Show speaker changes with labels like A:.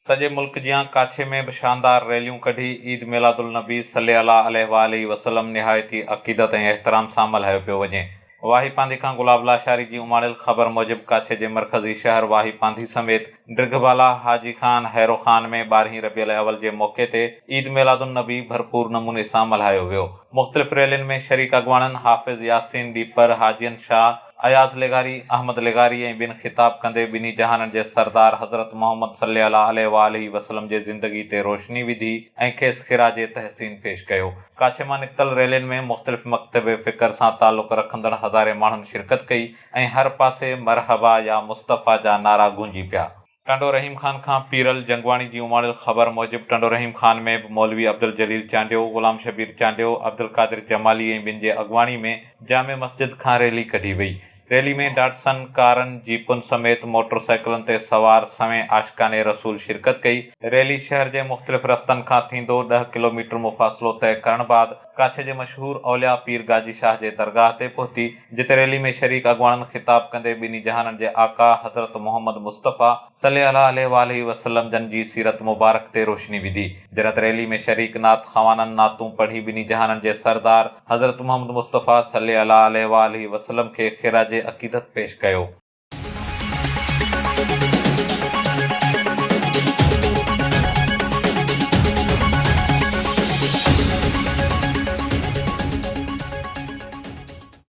A: सॼे मुल्क जियां काछे में बि शानदार रैलियूं कढी ईद मिलादुल नबी सल्लल्लाहु अलैहि वसल्लम निहायती अक़ीदत ऐं एहतराम सां मल्हायो पियो वञे। वाही पांधी खां गुलाबला शारी जी उमाणियल ख़बर मूजिबि काछे जे मरकज़ी शहर वाही पांधी समेत ड्रिघवाला, हाजी खान, हैरो खान में 12 रबीउल अव्वल जे मौक़े ते ईद मिलादुल नबी भरपूर नमूने सां मल्हायो वियो। मुख़्तलिफ़ रैलियुनि में शरीक अॻवाननि हाफ़िज़ यासीन डीपर, हाजियन शाह, अयाज़ लेगारी, अहमद लेगारी ऐं ॿिनि ख़िताब कंदे ॿिन्ही जहाननि जे सरदार हज़रत मोहम्मद सल्लल्लाहु अलैहि वसल्लम जे ज़िंदगी ते रोशनी विधी ऐं खेसि ख़िराज तहसीन पेश कयो। काछे मां निकितल रैलियुनि में मुख़्तलिफ़ मकतब फ़िक्र सां ताल्लुक़ रखंदड़ हज़ारे माण्हुनि शिरकत कई ऐं हर पासे मरहबा या मुस्तफ़ा जा नारा गूंजी पिया। टंडो रहीम खान खां पीरल जंगवाणी जी उमाणियल ख़बर मूजिबि टंडो रहीम खान में बि मौलवी अब्दुल जलील चांडियो, गुलाम शबीर चांडियो, अब्दुल कादिर जमाली ऐं ॿिनि जे अॻवाणी में जामे मस्जिद खां रैली कढी वई। रैली में डाटसन, कारनि, जीपुनि समेत मोटरसाइकिलुनि ते सवार सवें आशिकाने रसूल शिरकत कई। रैली शहर जे मुख़्तलिफ़ रस्तनि खां थींदो 10 किलोमीटर मुफ़ासिलो तय करण बाद काछे जे मशहूर औलिया पीर गाजी शाह जे दरगाह ते पहुती, जिते रैली में शरीक अॻवाननि ख़िताब कंदे ॿिन्ही जहाननि जे आका हज़रत मोहम्मद मुस्तफ़ा सल्लल्लाहु अलैहि वसल्लम जन जी सीरत मुबारक ते रोशनी विधी। जरत रैली में शरीक नात ख़वाननि नातूं पढ़ी ॿिन्ही जहाननि जे सरदार हज़रत मोहम्मद मुस्तफ़ा सल्लल्लाहु अलैहि वसल्लम खे ख़िराज अक़ीदत पेश कयो।